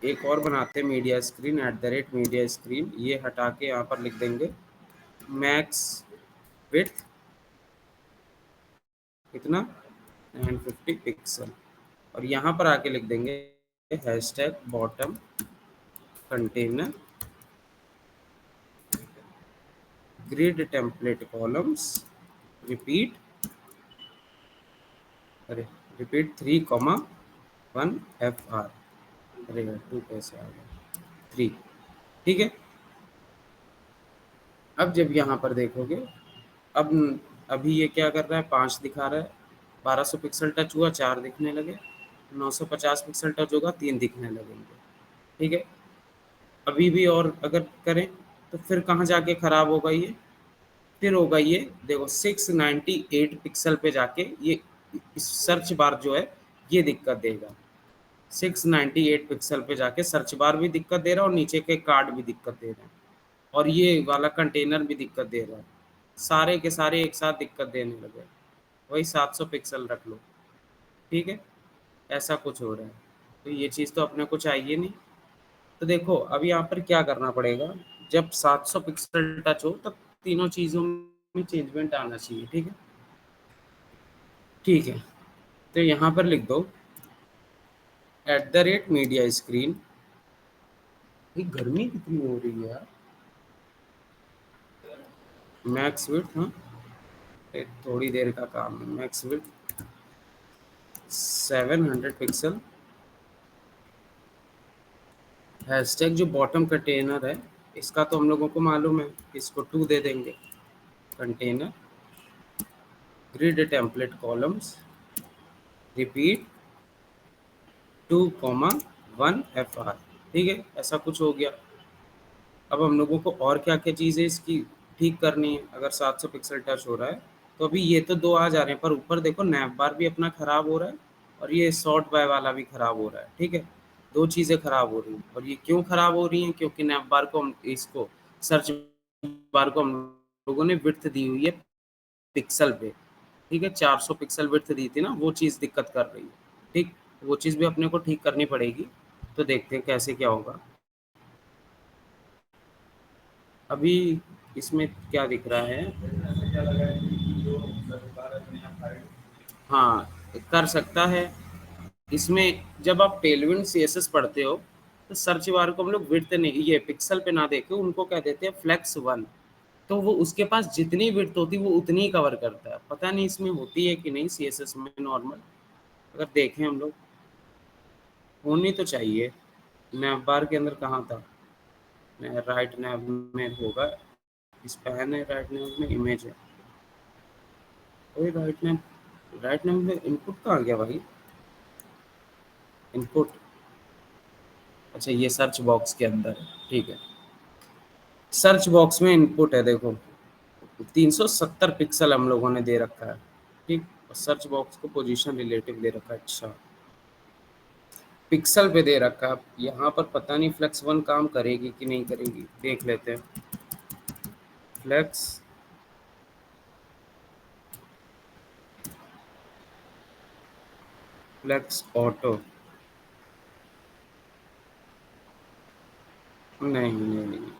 एक और बनाते हैं मीडिया स्क्रीन @मीडिया स्क्रीन, ये हटा के यहाँ पर लिख देंगे मैक्स विड्थ कितना 950 पिक्सल, और यहाँ पर आके लिख देंगे hashtag bottom container grid template columns repeat repeat 3,1 FR। अरे यार 2 कैसे आ गया 3, ठीक है। अब जब यहाँ पर देखोगे, अब अभी ये क्या कर रहा है, 5 दिखा रहा है, 1200 पिक्सल टच हुआ 4 दिखने लगे, 950 पिक्सल टच होगा 3 दिखने लगेंगे, ठीक है। अभी भी और अगर करें तो फिर कहाँ जाके ख़राब होगा ये, फिर होगा ये देखो 698 पिक्सल पे जाके ये सर्च बार जो है ये दिक्कत देगा। 698 पिक्सल पे जाके सर्च बार भी दिक्कत दे रहा है और नीचे के कार्ड भी दिक्कत दे रहे हैं और ये वाला कंटेनर भी दिक्कत दे रहा है, सारे के सारे एक साथ दिक्कत देने लगे। वही 700 पिक्सल रख लो, ठीक है, ऐसा कुछ हो रहा है। तो ये चीज़ तो अपने को चाहिए नहीं। तो देखो अब यहाँ पर क्या करना पड़ेगा, जब 700 पिक्सल टच हो तब तीनों चीज़ों में चेंजमेंट आना चाहिए, ठीक है। ठीक है, तो यहाँ पर लिख दो @मीडिया स्क्रीन। ये गर्मी कितनी हो रही है यार। मैक्स विड्थ, हाँ थोड़ी देर का काम है। मैक्स विड्थ 700 पिक्सल, हैशटैग जो बॉटम कंटेनर है इसका तो हम लोगों को मालूम है, इसको 2 दे देंगे, container grid template columns repeat 2,1 FR, ठीक है, ऐसा कुछ हो गया। अब हम लोगों को और क्या क्या चीज़ें इसकी ठीक करनी है। अगर 700 पिक्सल टच हो रहा है तो अभी ये तो 2 आ जा रहे हैं, पर ऊपर देखो नैप बार भी अपना ख़राब हो रहा है और ये सॉर्ट बाय वाला भी ख़राब हो रहा है, ठीक है। 2 चीज़ें ख़राब हो रही हैं, और ये क्यों ख़राब हो रही हैं, क्योंकि नैप बार को हम इसको सर्च बार को हम लोगों ने विड्थ दी हुई है पिक्सल पे, ठीक है। 400 पिक्सल विड्थ दी थी ना, वो चीज़ दिक्कत कर रही है, ठीक। वो चीज़ भी अपने को ठीक करनी पड़ेगी। तो देखते हैं कैसे क्या होगा। अभी इसमें क्या दिख रहा है, हाँ कर सकता है। इसमें जब आप टेलविंड सीएसएस पढ़ते हो तो सर्च बार को हम लोग विड्थ नहीं, ये पिक्सल पे ना देखे उनको कह देते हैं फ्लेक्स 1। तो वो उसके पास जितनी विड्थ होती है वो उतनी ही कवर करता है। पता नहीं इसमें होती है कि नहीं सीएसएस में नॉर्मल, अगर देखें हम लोग होनी तो चाहिए। नैव बार के अंदर कहाँ था, राइट नैव में होगा, स्पैन है, राइट नैव में इमेज है, वही राइट नैव में इनपुट कहाँ गया भाई, इनपुट, अच्छा ये सर्च बॉक्स के अंदर है, ठीक है। सर्च बॉक्स में इनपुट है, देखो 370 पिक्सल हम लोगों ने दे रखा है, ठीक। और सर्च बॉक्स को पोजीशन रिलेटिव दे रखा है, अच्छा पिक्सल पे दे रखा है। यहाँ पर पता नहीं फ्लेक्स 1 काम करेगी कि नहीं करेगी, देख लेते हैं। फ्लेक्स ऑटो, नहीं नहीं नहीं,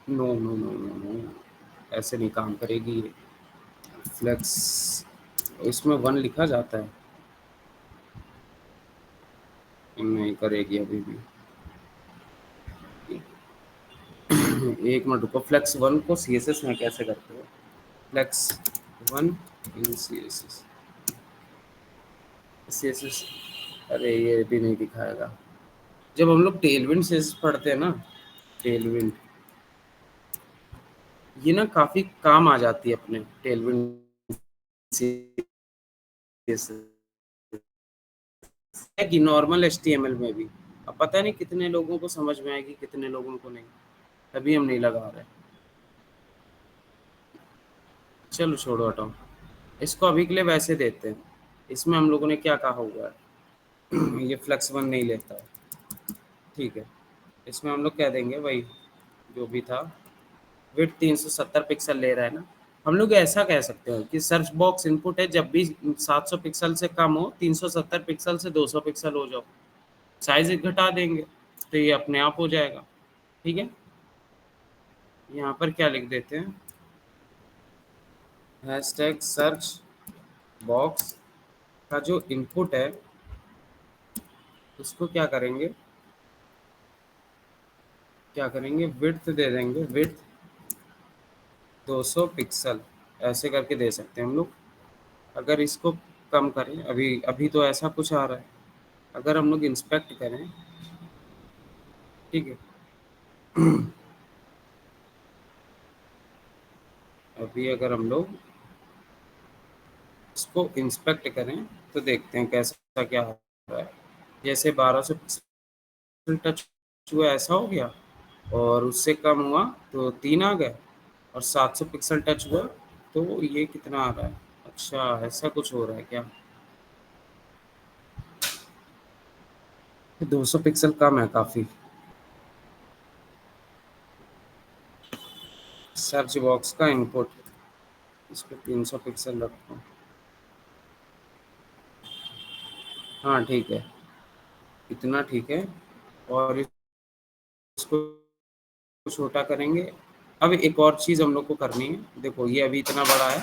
no no no no no, ऐसे नहीं काम करेगी ये। फ्लेक्स इसमें 1 लिखा जाता है, नहीं करेगी अभी भी। एक मिनट रुको, फ्लेक्स 1 को सीएसएस में कैसे करते हो, फ्लेक्स 1 इन सीएसएस, सीएसएस, अरे ये भी नहीं दिखाएगा। जब हम लोग टेलविंड सीएसएस पढ़ते हैं ना, टेलविंड ये ना काफी काम आ जाती है अपने टेलविंड सीएसएस कि नॉर्मल एचटीएमएल में भी। अब पता नहीं कितने लोगों को समझ में आएगी कितने लोगों को नहीं, तभी हम नहीं लगा रहे। चलो छोड़ो हटाओ, इसको अभी के लिए वैसे देते हैं। इसमें हम लोगों ने क्या कहा हुआ है ये फ्लेक्स 1 नहीं लेता है, ठीक है। इसमें हम लोग कह देंगे भाई जो भी था, विड्थ 370 पिक्सल ले रहा है ना, हम लोग ऐसा कह सकते हैं कि सर्च बॉक्स इनपुट है जब भी 700 पिक्सल से कम हो, 370 पिक्सल से 200 पिक्सल हो जाओ, साइज घटा देंगे तो ये अपने आप हो जाएगा। ठीक है, यहाँ पर क्या लिख देते हैं, हैशटैग सर्च बॉक्स का जो इनपुट है उसको क्या करेंगे, विड्थ दे देंगे, विड्थ 200 पिक्सल, ऐसे करके दे सकते हैं हम लोग। अगर इसको कम करें, अभी अभी तो ऐसा कुछ आ रहा है, अगर हम लोग इंस्पेक्ट करें, ठीक है, अभी अगर हम लोग इसको इंस्पेक्ट करें तो देखते हैं कैसा क्या हो रहा है। जैसे 1200 पिक्सल टच हुआ ऐसा हो गया, और उससे कम हुआ तो 3 आ गए, और 700 पिक्सल टच हुआ तो ये कितना आ रहा है। अच्छा, ऐसा कुछ हो रहा है क्या, 200 पिक्सल कम है काफ़ी। सर्च बॉक्स का इनपुट, इसको 300 पिक्सल रखो। हाँ ठीक है, इतना ठीक है। और इसको छोटा करेंगे। अब एक और चीज़ हम लोग को करनी है, देखो ये अभी इतना बड़ा है,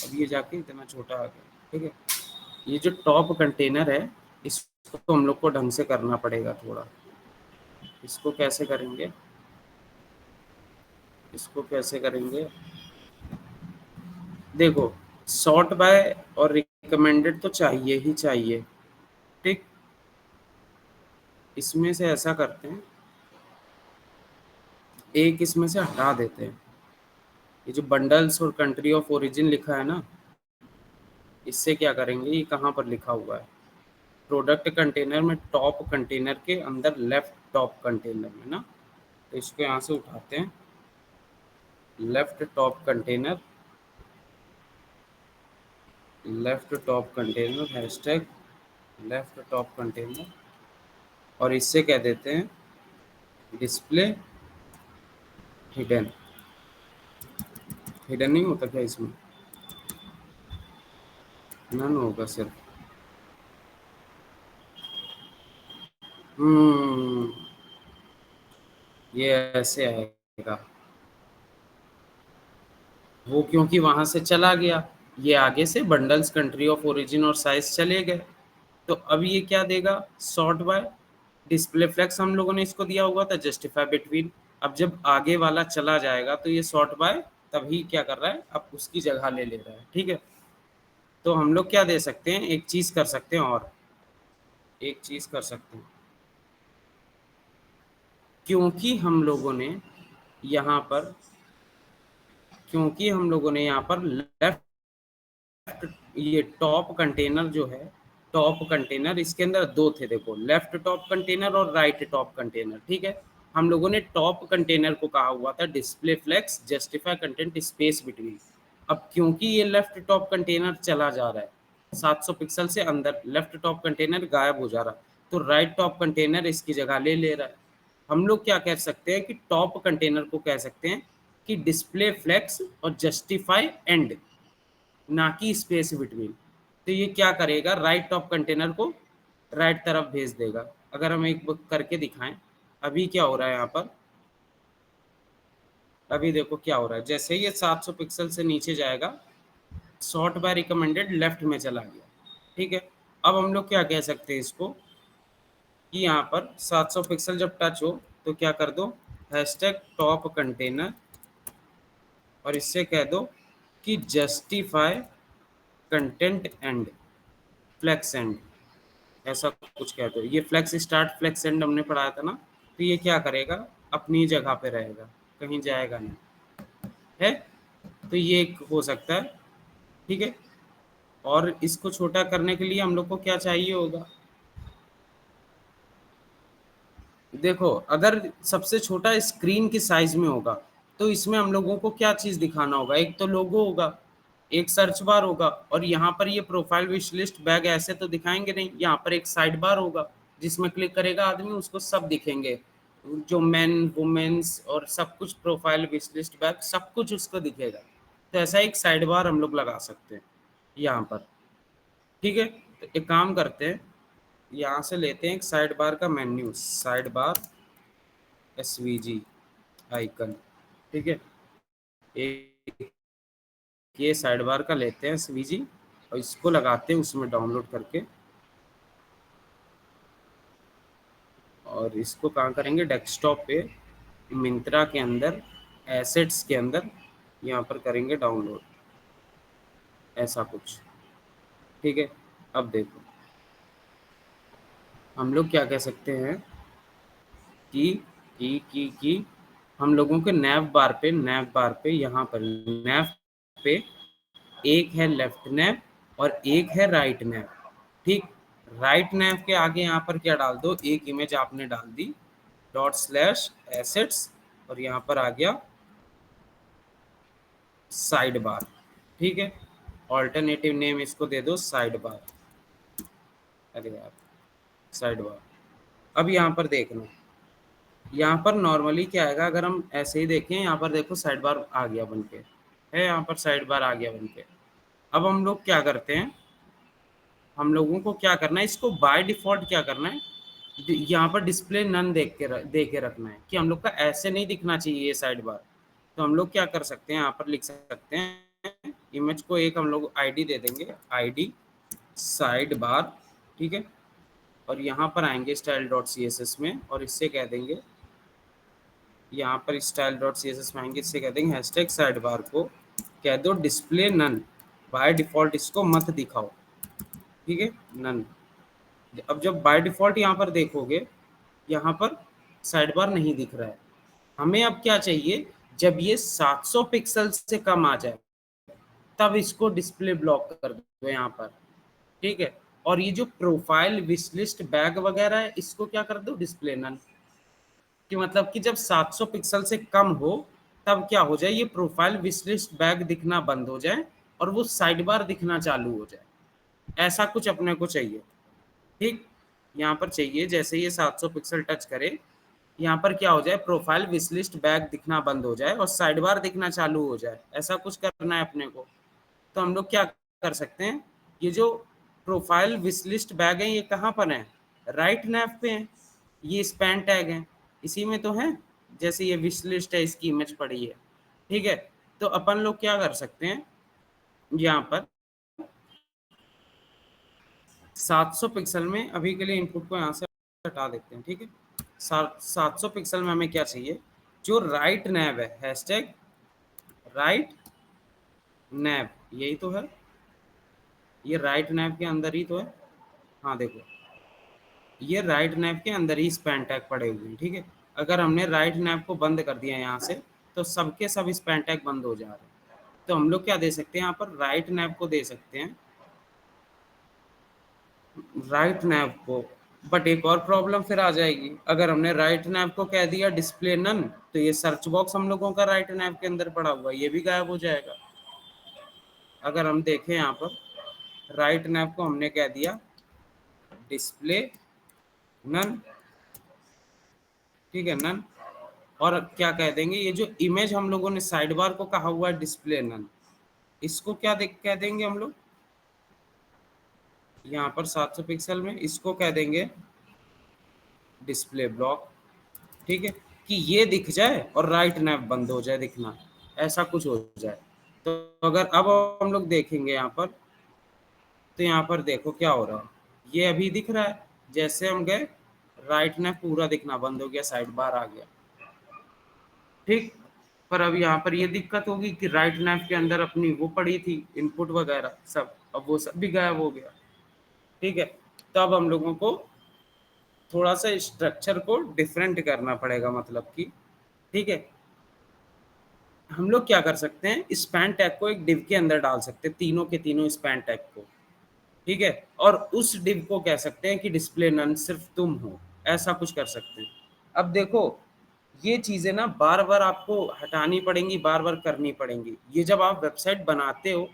अब ये जाके इतना छोटा आ गया। ठीक है, ये जो टॉप कंटेनर है इसको तो हम लोग को ढंग से करना पड़ेगा थोड़ा। इसको कैसे करेंगे, इसको कैसे करेंगे, देखो सॉर्ट बाय और रिकमेंडेड तो चाहिए ही चाहिए। ठीक, इसमें से ऐसा करते हैं, एक इसमें से हटा देते हैं, ये जो बंडल्स और कंट्री ऑफ ओरिजिन लिखा है ना, इससे क्या करेंगे, ये कहाँ पर लिखा हुआ है, प्रोडक्ट कंटेनर में टॉप कंटेनर के अंदर लेफ्ट टॉप कंटेनर में ना, तो इसको यहाँ से उठाते हैं, left top container, left top container, hashtag left top container, और इससे कह देते हैं डिस्प्ले हिडन। हिडन नहीं होता क्या इसमें, नन होगा सिर्फ। हम्म, ये ऐसे आएगा, वो क्योंकि वहां से चला गया, ये आगे से बंडल्स कंट्री ऑफ ओरिजिन और साइज चले गए, तो अब ये क्या देगा, सॉर्ट बाय डिस्प्ले फ्लेक्स हम लोगों ने इसको दिया हुआ था, जस्टिफाई बिटवीन। अब जब आगे वाला चला जाएगा तो ये सॉर्ट बाय तभी क्या कर रहा है, अब उसकी जगह ले ले रहा है। ठीक है, तो हम लोग क्या दे सकते हैं, एक चीज कर सकते हैं, और एक चीज कर सकते हैं, क्योंकि हम लोगों ने यहाँ पर क्योंकि हम लोगों ने यहाँ पर लेफ्ट, ये टॉप कंटेनर जो है, टॉप कंटेनर इसके अंदर दो थे, देखो लेफ्ट टॉप कंटेनर और राइट टॉप कंटेनर। ठीक है, हम लोगों ने टॉप कंटेनर को कहा हुआ था display flex justify content space between. अब क्योंकि ये लेफ्ट टॉप कंटेनर चला जा रहा है 700 पिक्सल से अंदर, लेफ्ट टॉप कंटेनर गायब हो जा रहा है, तो राइट टॉप कंटेनर इसकी जगह ले ले रहा है। हम लोग क्या कह सकते हैं कि टॉप कंटेनर को कह सकते हैं कि डिस्प्ले फ्लेक्स और जस्टिफाई एंड, ना कि स्पेस बिटवीन। तो ये क्या करेगा, राइट टॉप कंटेनर को राइट तरफ भेज देगा। अगर हम एक बुक करके दिखाएं, अभी क्या हो रहा है यहाँ पर, अभी देखो क्या हो रहा है, जैसे ही ये 700 पिक्सल से नीचे जाएगा, शॉर्ट बाय रिकमेंडेड लेफ्ट में चला गया। ठीक है, अब हम लोग क्या कह सकते हैं इसको, कि यहाँ पर 700 पिक्सल जब टच हो तो क्या कर दो, हैशटैग टॉप कंटेनर, और इससे कह दो कि justify content end flex end, ऐसा कुछ कह दो। ये फ्लेक्स स्टार्ट फ्लेक्स एंड हमने पढ़ाया था ना, तो ये क्या करेगा, अपनी जगह पे रहेगा, कहीं जाएगा नहीं है। तो ये एक हो सकता है। ठीक है, और इसको छोटा करने के लिए हम लोग को क्या चाहिए होगा, देखो अगर सबसे छोटा स्क्रीन की साइज में होगा तो इसमें हम लोगों को क्या चीज दिखाना होगा, एक तो लोगो होगा, एक सर्च बार होगा, और यहाँ पर ये प्रोफाइल विश लिस्ट बैग ऐसे तो दिखाएंगे नहीं, यहाँ पर एक साइड बार होगा जिसमें क्लिक करेगा आदमी उसको सब दिखेंगे, जो मेन वुमेन्स और सब कुछ, प्रोफाइल विश लिस्ट बैग सब कुछ उसको दिखेगा। तो ऐसा एक साइड बार हम लोग लगा सकते हैं यहाँ पर। ठीक है, तो एक काम करते हैं, यहाँ से लेते हैं एक साइड बार का menu, side bar SVG icon. ठीक है, एक ये साइड बार का लेते हैं एसवीजी और इसको लगाते हैं उसमें डाउनलोड करके, और इसको कहाँ करेंगे, डेस्कटॉप पे मिंत्रा के अंदर एसेट्स के अंदर यहाँ पर करेंगे डाउनलोड, ऐसा कुछ। ठीक है, अब देखो हम लोग क्या कह सकते हैं कि हम लोगों के नैव बार पे यहाँ पर नैव पे एक है लेफ्ट नैव और एक है राइट नैव। ठीक, राइट नैव के आगे यहाँ पर क्या डाल दो, एक इमेज आपने डाल दी ./assets और यहाँ पर आ गया साइड बार। ठीक है, ऑल्टरनेटिव नेम इसको दे दो साइड बार। अरे यार, साइड बार। अब यहाँ पर देखना, यहाँ पर नॉर्मली क्या आएगा, अगर हम ऐसे ही देखें यहाँ पर देखो साइड बार आ गया बन के, है यहाँ पर साइड बार आ गया बन के। अब हम लोग क्या करते हैं, हम लोगों को क्या करना है, इसको बाय डिफॉल्ट क्या करना है, यहाँ पर डिस्प्ले नन दे के रखना है कि हम लोग का ऐसे नहीं दिखना चाहिए ये साइड बार। तो हम लोग क्या कर सकते हैं, यहाँ पर लिख सकते हैं इमेज को एक हम लोग आईडी दे देंगे, आईडी साइड बार। ठीक है, और यहाँ पर आएंगे style.css में और इससे कह देंगे, यहाँ पर style.css में आएंगे, इससे कह देंगे हैशटैग साइड बार को कह दो डिस्प्ले नन, बाय डिफॉल्ट इसको मत दिखाओ। ठीक है, नन। अब जब बाय डिफॉल्ट यहाँ पर देखोगे, यहाँ पर साइड बार नहीं दिख रहा है। हमें अब क्या चाहिए, जब ये 700 पिक्सल से कम आ जाए तब इसको डिस्प्ले ब्लॉक कर दो यहाँ पर। ठीक है, और ये जो प्रोफाइल विश लिस्ट बैग वगैरह है इसको क्या कर दो, डिस्प्ले नन। कि मतलब कि जब 700 पिक्सल से कम हो तब क्या हो जाए, ये प्रोफाइल विश लिस्ट बैग दिखना बंद हो जाए और वो साइड बार दिखना चालू हो जाए, ऐसा कुछ अपने को चाहिए। ठीक, यहाँ पर चाहिए जैसे ये 700 पिक्सल टच करे, यहाँ पर क्या हो जाए, प्रोफाइल विशलिस्ट बैग दिखना बंद हो जाए और साइड बार दिखना चालू हो जाए, ऐसा कुछ करना है अपने को। तो हम लोग क्या कर सकते हैं, ये जो प्रोफाइल विशलिस्ट बैग है ये कहाँ पर है, राइट नैव पे है, ये स्पैन टैग है इसी में तो है, जैसे ये विशलिस्ट है इसकी इमेज पड़ी है। ठीक है, तो अपन लोग क्या कर सकते हैं, यहाँ पर 700 पिक्सल में अभी के लिए इनपुट को यहाँ से हटा देते हैं। ठीक है, 700 पिक्सल में हमें क्या चाहिए, जो राइट नैव है, हैशटैग राइट नैव, यही तो है, ये राइट नैव के अंदर ही तो है। हाँ देखो, ये राइट नैव के अंदर ही स्पैन टैग पड़े हुए हैं। ठीक है, अगर हमने राइट नैव को बंद कर दिया यहाँ से तो सबके सब स्पैन टैग बंद हो जा रहे हैं। तो हम लोग क्या दे सकते हैं, यहाँ पर राइट नैव को दे सकते हैं, राइट नैव को। बट एक और प्रॉब्लम फिर आ जाएगी, अगर हमने राइट नैव को कह दिया डिस्प्ले नन तो ये सर्च बॉक्स हम लोगों का राइट नैव के अंदर पड़ा हुआ है, ये भी गायब हो जाएगा। अगर हम देखें यहाँ पर राइट नैव को हमने कह दिया डिस्प्ले नन, ठीक है नन, और क्या कह देंगे, ये जो इमेज हम लोगों ने साइड बार को कहा हुआ है डिस्प्ले नन, इसको क्या कह देंगे हम लोग, यहाँ पर 700 पिक्सल में इसको कह देंगे डिस्प्ले ब्लॉक। ठीक है, कि ये दिख जाए और राइट नैव बंद हो जाए दिखना, ऐसा कुछ हो जाए। तो अगर अब हम लोग देखेंगे यहाँ पर, तो यहाँ पर देखो क्या हो रहा है, ये अभी दिख रहा है, जैसे हम गए राइट नैव पूरा दिखना बंद हो गया, साइड बार आ गया। ठीक, पर अब यहाँ पर ये दिक्कत होगी कि राइट नैव के अंदर अपनी वो पड़ी थी इनपुट वगैरह सब, अब वो सब भी गायब हो गया। ठीक है, तो अब हम लोगों को थोड़ा सा स्ट्रक्चर को डिफरेंट करना पड़ेगा, मतलब कि ठीक है, हम लोग क्या कर सकते हैं, स्पैन टैग को एक डिव के अंदर डाल सकते हैं, तीनों के तीनों स्पैन टैग को। ठीक है, और उस डिव को कह सकते हैं कि डिस्प्ले नन सिर्फ तुम हो, ऐसा कुछ कर सकते हैं। अब देखो ये चीजें ना बार बार आपको हटानी पड़ेंगी, बार बार करनी पड़ेंगी, ये जब आप वेबसाइट बनाते हो,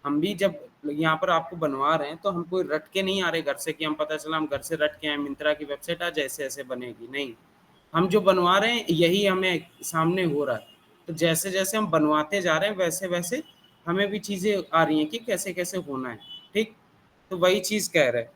हम भी जब यहाँ पर आपको बनवा रहे हैं तो हम कोई रट के नहीं आ रहे घर से कि हम पता चला हम घर से रट के आए मिंत्रा की वेबसाइट आज ऐसे ऐसे बनेगी, नहीं, हम जो बनवा रहे हैं यही हमें सामने हो रहा है। तो जैसे जैसे हम बनवाते जा रहे हैं वैसे वैसे हमें भी चीज़ें आ रही हैं कि कैसे कैसे होना है, ठीक। तो वही चीज़ कह रहे हैं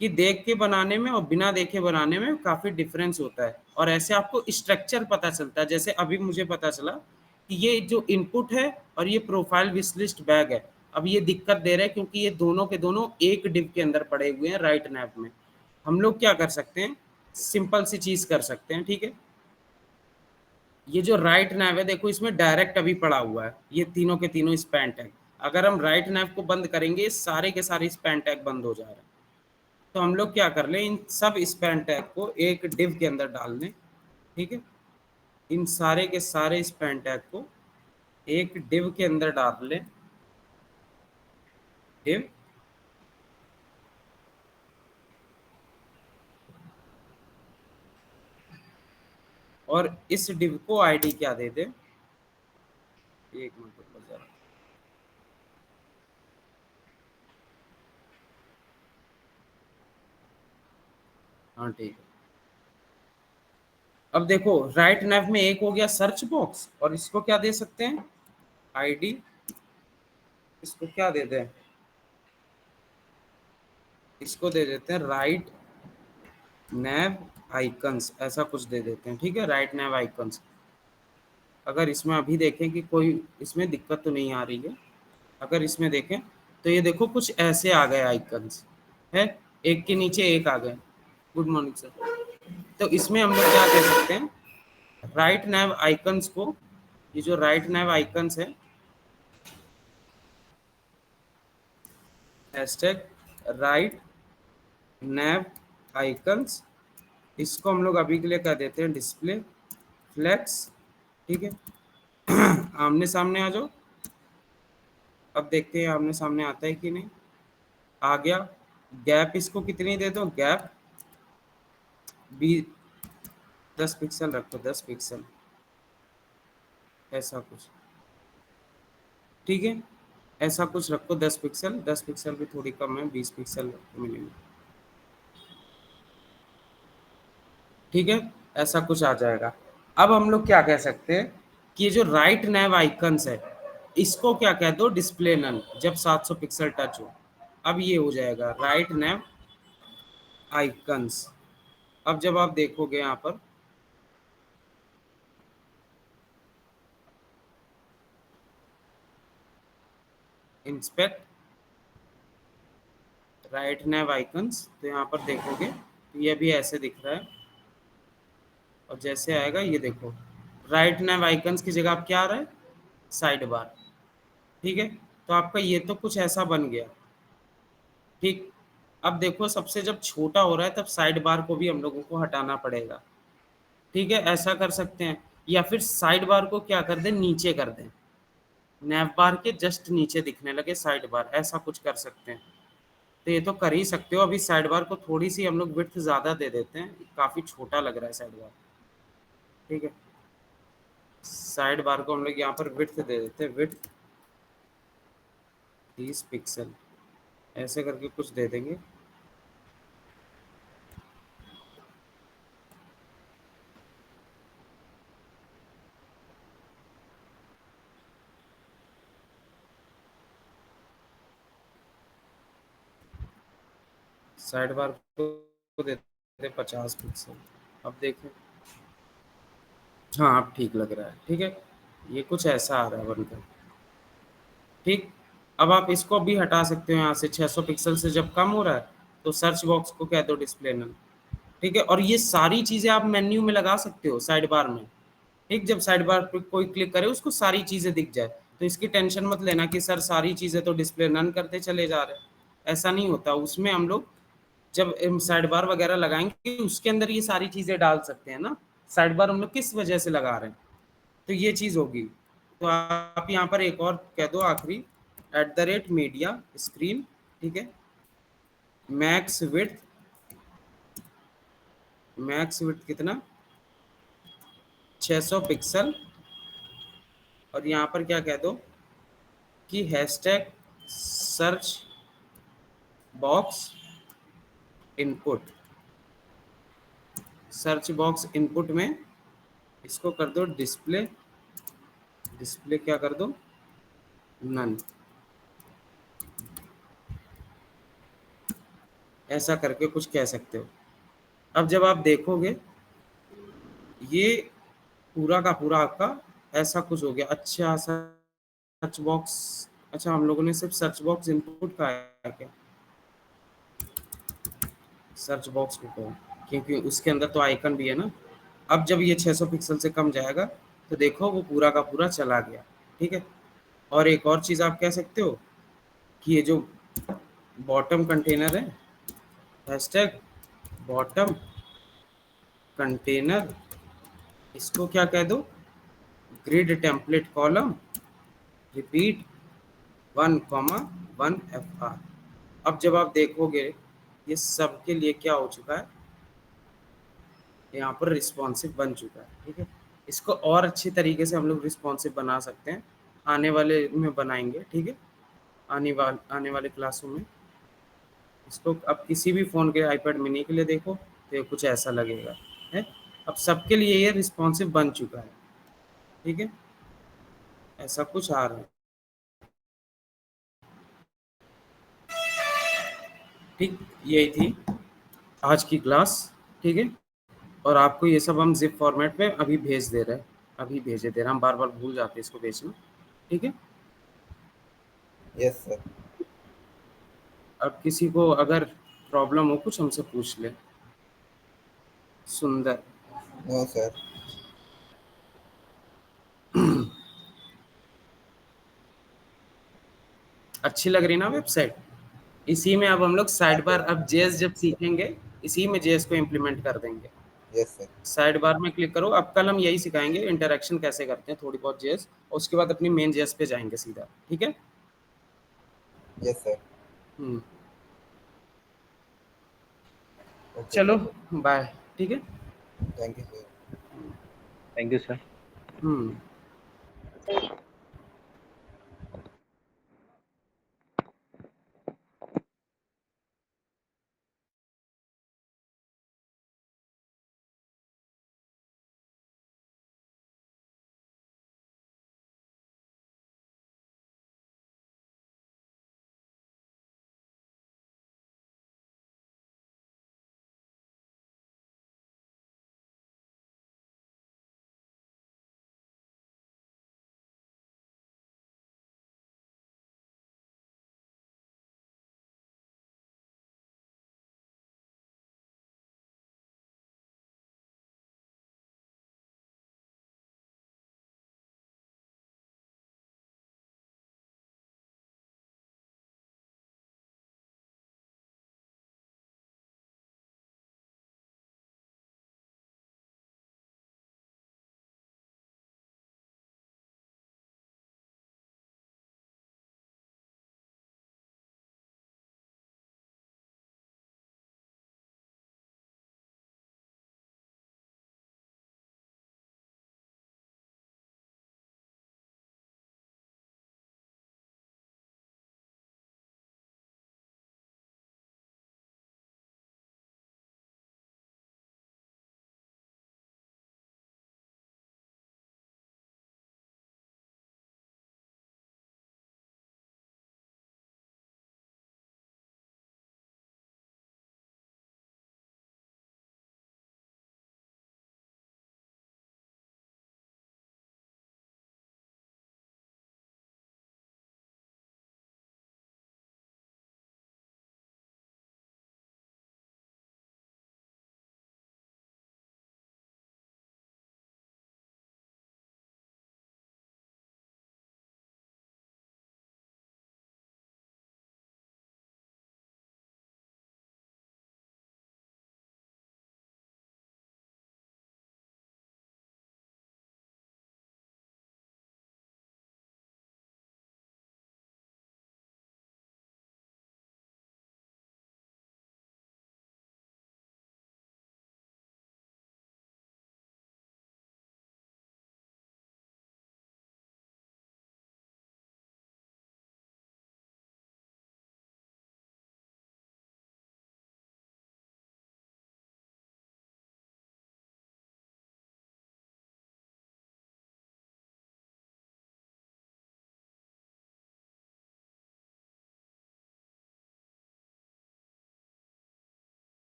कि देख के बनाने में और बिना देखे बनाने में काफ़ी डिफरेंस होता है, और ऐसे आपको स्ट्रक्चर पता चलता है। जैसे अभी मुझे पता चला कि ये जो इनपुट है और ये प्रोफाइल विश लिस्ट बैग है, अब ये दिक्कत दे रहा है क्योंकि ये दोनों के दोनों एक डिव के अंदर पड़े हुए हैं राइट नैव में। हम लोग क्या कर सकते हैं, सिंपल सी चीज़ कर सकते हैं, ठीक है। ये जो राइट नैव है देखो, इसमें डायरेक्ट अभी पड़ा हुआ है, ये तीनों के तीनों स्पैन टैग। अगर हम राइट नैव को बंद करेंगे, सारे के सारे स्पैन टैग बंद हो जा रहे हैं। तो हम लोग क्या कर लें, इन सब स्पैन टैग को एक डिव के अंदर डाल लें, ठीक है। इन सारे के सारे स्पैन टैग को एक डिव के अंदर डाल लें, डिव, और इस डिव को आईडी क्या दे दें, एक मिनट रुको जरा। हाँ ठीक है। अब देखो राइट नैव में एक हो गया सर्च बॉक्स, और इसको क्या दे सकते हैं, आईडी। इसको क्या दे दें, इसको दे देते हैं राइट नैव आइकन्स, ऐसा कुछ दे देते हैं, ठीक है, राइट नैव आइकन्स। अगर इसमें अभी देखें कि कोई इसमें दिक्कत तो नहीं आ रही है, अगर इसमें देखें तो ये देखो कुछ ऐसे आ गए आइकन्स है, एक के नीचे एक आ गए। Good morning sir. तो इसमें हम लोग क्या कह सकते हैं, राइट नैव आइकन्स को, ये जो राइट नैव आइकन्स है, हैशटैग राइट नैव आइकन्स, इसको हम लोग अभी के लिए कह देते हैं डिस्प्ले फ्लेक्स, ठीक है। आमने सामने आ जाओ, अब देखते हैं आमने सामने आता है कि नहीं। आ गया। गैप इसको कितनी दे दो, गैप बी 10 पिक्सल रखो, 10 पिक्सल, ऐसा कुछ, ठीक है। ऐसा कुछ रखो 10 पिक्सल, 10 पिक्सल भी थोड़ी कम है, 20 पिक्सल मिनिमम, ठीक है। ऐसा कुछ आ जाएगा। अब हम लोग क्या कह सकते हैं कि ये जो राइट नैव आइकन्स है, इसको क्या कह दो, डिस्प्ले नन, जब 700 पिक्सल टच हो। अब ये हो जाएगा राइट नैव आइकन्स। अब जब आप देखोगे यहाँ पर, इंस्पेक्ट राइट नैव आइकन्स, तो यहाँ पर देखोगे तो ये भी ऐसे दिख रहा है, और जैसे आएगा ये देखो, राइट नैव आइकन्स की जगह आप क्या आ रहा है, साइड बार, ठीक है। तो आपका ये तो कुछ ऐसा बन गया, ठीक। अब देखो सबसे जब छोटा हो रहा है तब साइड बार को भी हम लोगों को हटाना पड़ेगा, ठीक है, ऐसा कर सकते हैं। या फिर साइड बार को क्या कर दें, नीचे कर दें, नैव बार के जस्ट नीचे दिखने लगे साइड बार, ऐसा कुछ कर सकते हैं। तो ये तो कर ही सकते हो। अभी साइड बार को थोड़ी सी हम लोग विड्थ ज़्यादा दे देते हैं, काफ़ी छोटा लग रहा है साइड बार, ठीक है। साइड बार को हम लोग यहाँ पर विड्थ दे देते हैं, विड्थ 30 पिक्सल, ऐसे करके कुछ दे देंगे। साइड बार को दे देते 50 पिक्सल। अब देखें, हाँ अब ठीक लग रहा है, ठीक है। ये कुछ ऐसा आ रहा है बनकर, ठीक। अब आप इसको भी हटा सकते हो यहाँ से, 600 पिक्सल से जब कम हो रहा है तो सर्च बॉक्स को कह दो डिस्प्ले नल, ठीक है। और ये सारी चीज़ें आप मेन्यू में लगा सकते हो साइड बार में, ठीक। जब साइड बार पे कोई क्लिक करे उसको सारी चीज़ें दिख जाए, तो इसकी टेंशन मत लेना कि सर सारी चीज़ें तो डिस्प्ले नन करते चले जा रहे हैं, ऐसा नहीं होता। उसमें हम लोग जब साइड बार वगैरह लगाएंगे उसके अंदर ये सारी चीज़ें डाल सकते हैं ना, साइड बार हम लोग किस वजह से लगा रहे हैं, तो ये चीज़ होगी। तो आप यहाँ पर एक और कह दो आखिरी, @मीडिया स्क्रीन, ठीक है। मैक्स विड्थ, मैक्स विड्थ कितना, 600 पिक्सल, और यहाँ पर क्या कह दो कि hashtag search box input, search box input में इसको कर दो डिस्प्ले, डिस्प्ले क्या कर दो, नन, ऐसा करके कुछ कह सकते हो। अब जब आप देखोगे ये पूरा का पूरा आपका ऐसा कुछ हो गया। अच्छा, सर्च बॉक्स, अच्छा हम लोगों ने सिर्फ सर्च बॉक्स इनपुट का है क्या? सर्च बॉक्स को कहो, क्योंकि उसके अंदर तो आइकन भी है ना। अब जब ये 600 पिक्सल से कम जाएगा तो देखो वो पूरा का पूरा चला गया। ठीक है। और एक और चीज़ आप कह सकते हो कि ये जो बॉटम कंटेनर है, हैशटैग बॉटम कंटेनर, इसको क्या कह दो, grid template column repeat 1, 1 FR। अब जब आप देखोगे ये सबके लिए क्या हो चुका है, यहाँ पर रिस्पॉन्सिव बन चुका है। ठीक है। इसको और अच्छी तरीके से हम लोग रिस्पॉन्सिव बना सकते हैं, आने वाले में बनाएंगे। ठीक है। आने वाले क्लासों में इसको अब किसी भी फ़ोन के आईपैड मिनी के लिए देखो तो ये कुछ ऐसा लगेगा है। अब सबके लिए ये रिस्पॉन्सिव बन चुका है। ठीक है। ऐसा कुछ आ रहा है। ठीक, यही थी आज की क्लास। ठीक है। और आपको ये सब हम जिप फॉर्मेट में अभी भेज दे रहे हैं, अभी भेजे दे रहे हैं। हम बार बार भूल जाते हैं इसको भेजना। ठीक है। Yes sir. अब किसी को अगर प्रॉब्लम हो कुछ हमसे पूछ ले। सुंदर, नो सर। अच्छी लग रही ना वेबसाइट? इसी में अब हम लोग हाँ साइड बार, सर। अब जेएस जब सीखेंगे इसी में जेएस को इम्प्लीमेंट कर देंगे। Yes sir. साइड बार में क्लिक करो। अब कल हम यही सिखाएंगे इंटरेक्शन कैसे करते हैं, थोड़ी बहुत जेएस, और उसके बाद अपनी मेन जेएस पे जाएंगे सीधा। ठीक है। Yes sir. हम्म, ओके चलो, सर। बाय। ठीक है। Thank you sir. Thank you sir. Hmm.